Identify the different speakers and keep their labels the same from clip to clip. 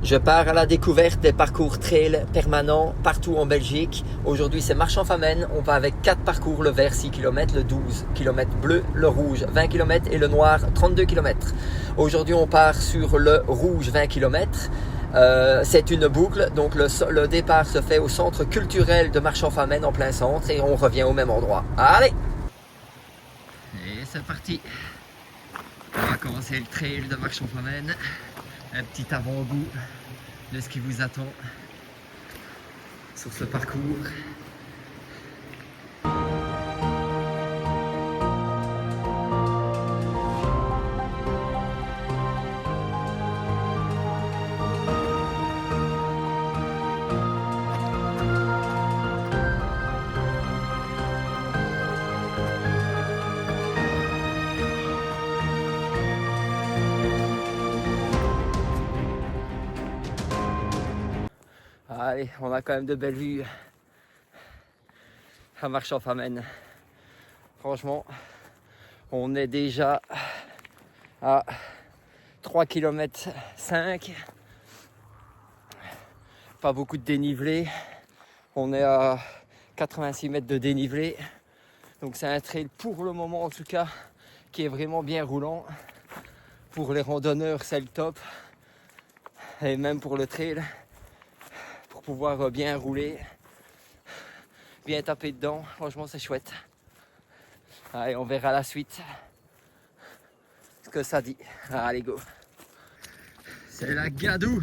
Speaker 1: Je pars à la découverte des parcours trail permanents partout en Belgique. Aujourd'hui, c'est Marche-en-Famenne. On va avec 4 parcours, le vert 6 km, le 12 km bleu, le rouge 20 km et le noir 32 km. Aujourd'hui, on part sur le rouge 20 km. C'est une boucle, donc le départ se fait au centre culturel de Marche-en-Famenne en plein centre et on revient au même endroit. Allez! Et c'est parti! On va commencer le trail de Marche-en-Famenne. Un petit avant-goût de ce qui vous attend sur ce parcours. Allez, on a quand même de belles vues à Marche-en-Famenne. Franchement, on est déjà à 3 km 5. Pas beaucoup de dénivelé. On est à 86 mètres de dénivelé. Donc c'est un trail pour le moment en tout cas qui est vraiment bien roulant. Pour les randonneurs, c'est le top. Et même pour le trail, pour pouvoir bien rouler, bien taper dedans, franchement c'est chouette. Allez, on verra la suite ce que ça dit. Allez, go. C'est la Gadou.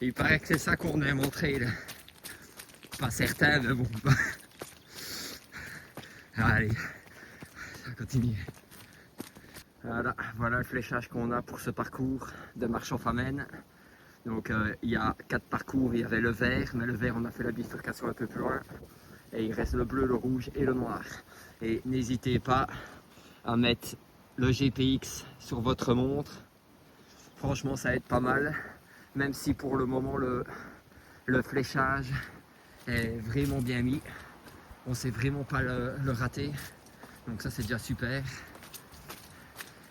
Speaker 1: Il paraît que c'est ça qu'on aime au trail. Pas certain, mais bon. Allez, ça continue. Voilà le fléchage qu'on a pour ce parcours de Marche-en-Famenne. Donc il y a 4 parcours, il y avait le vert, mais le vert on a fait la bifurcation un peu plus loin. Et il reste le bleu, le rouge et le noir. Et n'hésitez pas à mettre le GPX sur votre montre. Franchement ça aide pas mal. Même si pour le moment le fléchage est vraiment bien mis. On ne sait vraiment pas le rater. Donc ça c'est déjà super.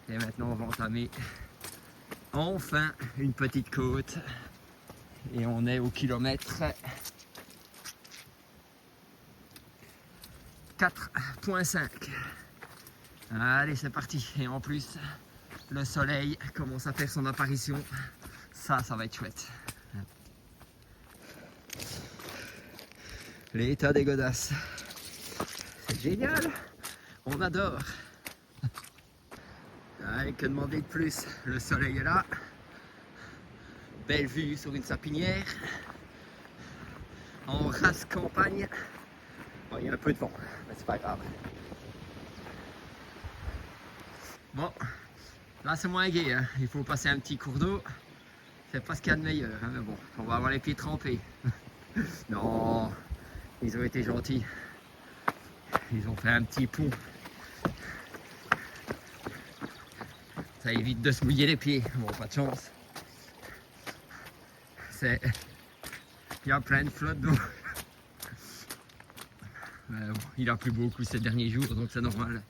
Speaker 1: Et maintenant on va entamer enfin une petite côte. Et on est au kilomètre 4,5. Allez, c'est parti. Et en plus, le soleil commence à faire son apparition. Ça va être chouette. L'état des godasses. C'est génial. On adore. Allez, que demander de plus? Le soleil est là. Belle vue sur une sapinière. En race campagne. Bon, il y a un peu de vent, mais c'est pas grave. Bon, là c'est moins gai, hein. Il faut passer un petit cours d'eau. C'est pas ce qu'il y a de meilleur, hein, mais bon, on va avoir les pieds trempés. Non, ils ont été gentils. Ils ont fait un petit pont. Ça évite de se mouiller les pieds. Bon, pas de chance. Il y a plein de flotte d'eau. Bon, il a plu beaucoup ces derniers jours, donc c'est normal.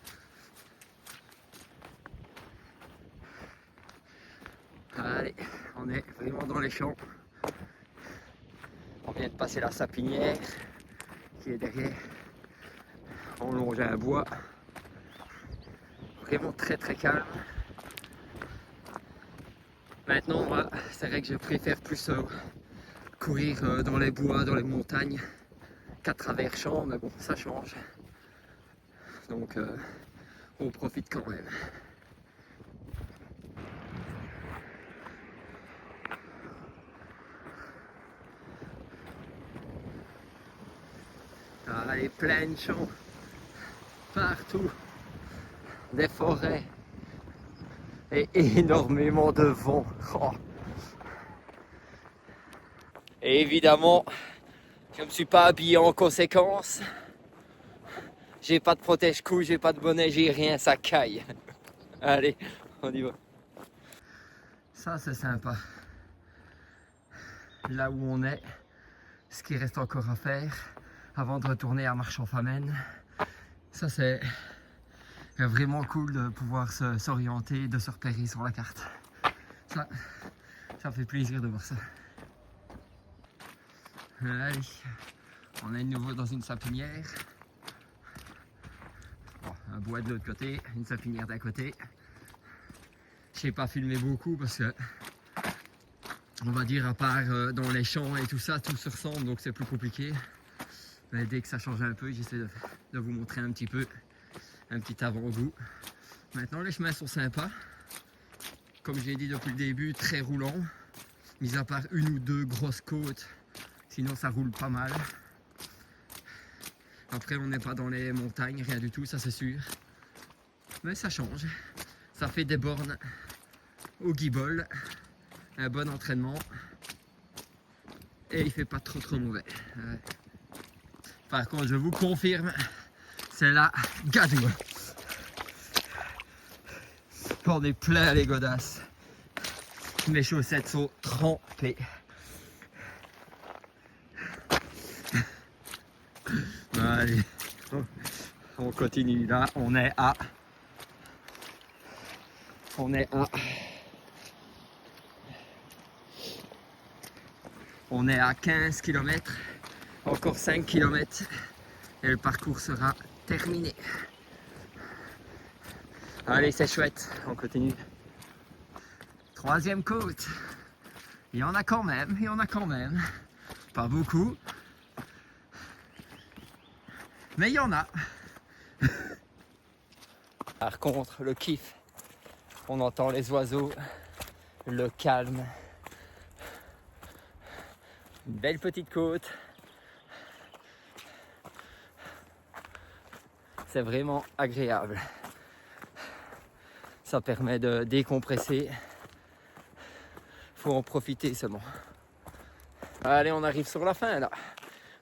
Speaker 1: Allez, on est vraiment dans les champs. On vient de passer la sapinière qui est derrière. On longe un bois. Vraiment très calme. Maintenant, moi, c'est vrai que je préfère plus courir dans les bois, dans les montagnes, qu'à travers champs, mais bon, ça change. Donc, on profite quand même. Les pleins de champs, partout, des forêts et énormément de vent. Oh. Et évidemment, je ne me suis pas habillé en conséquence. J'ai pas de protège-cou, j'ai pas de bonnet, j'ai rien, ça caille. Allez, on y va. Ça c'est sympa. Là où on est, ce qui reste encore à faire avant de retourner à Marche-en-Famenne. Ça c'est vraiment cool de pouvoir s'orienter, de se repérer sur la carte. Ça Ça fait plaisir de voir ça. Allez, on est de nouveau dans une sapinière. Bon, un bois de l'autre côté, une sapinière d'un côté. Je n'ai pas filmé beaucoup parce que, on va dire, à part dans les champs et tout ça, tout se ressemble, donc c'est plus compliqué. Mais dès que ça change un peu, j'essaie de vous montrer un petit peu, un petit avant-goût. Maintenant, les chemins sont sympas. Comme je l'ai dit depuis le début, très roulant. Mis à part une ou deux grosses côtes, sinon ça roule pas mal. Après, on n'est pas dans les montagnes, rien du tout, ça c'est sûr. Mais ça change. Ça fait des bornes au guibole, un bon entraînement. Et il fait pas trop mauvais. Par contre, je vous confirme, c'est la gadoue. On est plein les godasses. Mes chaussettes sont trempées. Allez, on continue là. On est à 15 km. Encore 5 km et le parcours sera terminé. Allez, c'est chouette, on continue. Troisième côte. Il y en a quand même, Pas beaucoup. Mais il y en a. Par contre, le kiff, on entend les oiseaux, le calme. Une belle petite côte. C'est vraiment agréable. Ça permet de décompresser. Faut en profiter seulement. Allez, on arrive sur la fin là.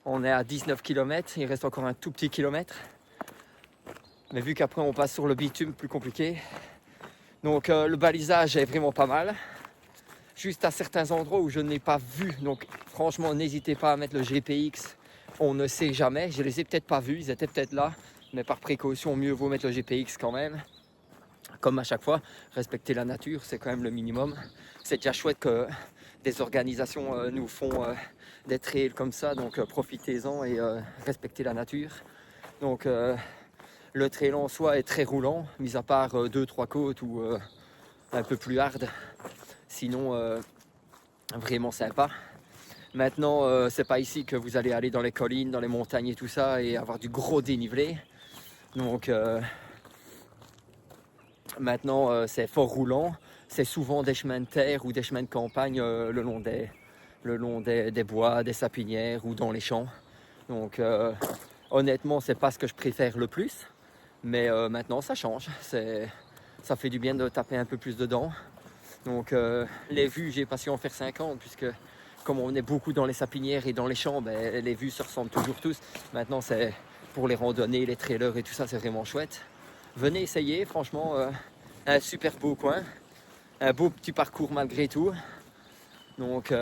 Speaker 1: On est à 19 km, il reste encore un tout petit kilomètre. Mais vu qu'après on passe sur le bitume, plus compliqué. Donc le balisage est vraiment pas mal. Juste à certains endroits où je n'ai pas vu. Donc franchement, n'hésitez pas à mettre le GPX. On ne sait jamais. Je les ai peut-être pas vus, ils étaient peut-être là. Mais par précaution, mieux vaut mettre le GPX quand même. Comme à chaque fois, respecter la nature, c'est quand même le minimum. C'est déjà chouette que des organisations nous font des trails comme ça, donc profitez-en et respectez la nature. Donc le trail en soi est très roulant, mis à part 2-3 côtes ou un peu plus hard. Sinon, vraiment sympa. Maintenant, c'est pas ici que vous allez aller dans les collines, dans les montagnes et tout ça et avoir du gros dénivelé. Donc maintenant, c'est fort roulant. C'est souvent des chemins de terre ou des chemins de campagne le long des bois, des sapinières ou dans les champs. Donc honnêtement, c'est pas ce que je préfère le plus. Mais maintenant, ça change. Ça fait du bien de taper un peu plus dedans. Donc les vues, j'ai pas su en faire 50 puisque comme on est beaucoup dans les sapinières et dans les champs, ben, les vues se ressemblent toujours tous. Maintenant, c'est pour les randonnées, les trailers et tout ça, c'est vraiment chouette. Venez essayer, franchement, un super beau coin. Un beau petit parcours malgré tout. Donc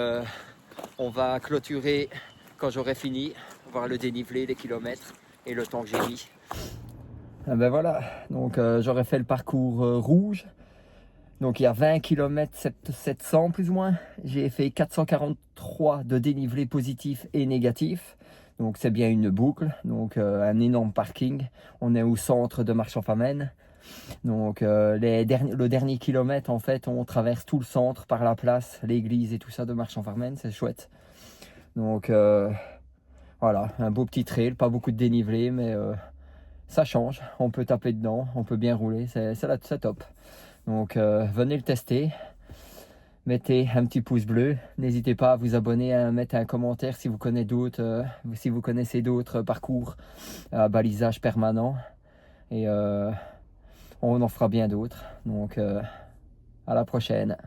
Speaker 1: on va clôturer quand j'aurai fini, voir le dénivelé, les kilomètres et le temps que j'ai mis. Ah ben voilà, donc j'aurais fait le parcours rouge. Donc il y a 20 km 700 plus ou moins. J'ai fait 443 de dénivelé positif et négatif. Donc c'est bien une boucle, donc un énorme parking. On est au centre de Marchand-Famenne. Donc le dernier kilomètre, en fait, on traverse tout le centre par la place, l'église et tout ça de Marchand-Famenne, c'est chouette. Donc voilà, un beau petit trail, pas beaucoup de dénivelé, mais ça change. On peut taper dedans, on peut bien rouler, c'est top. Donc venez le tester. Mettez un petit pouce bleu. N'hésitez pas à vous abonner, à mettre un commentaire si vous connaissez d'autres parcours à balisage permanent. Et on en fera bien d'autres. Donc à la prochaine.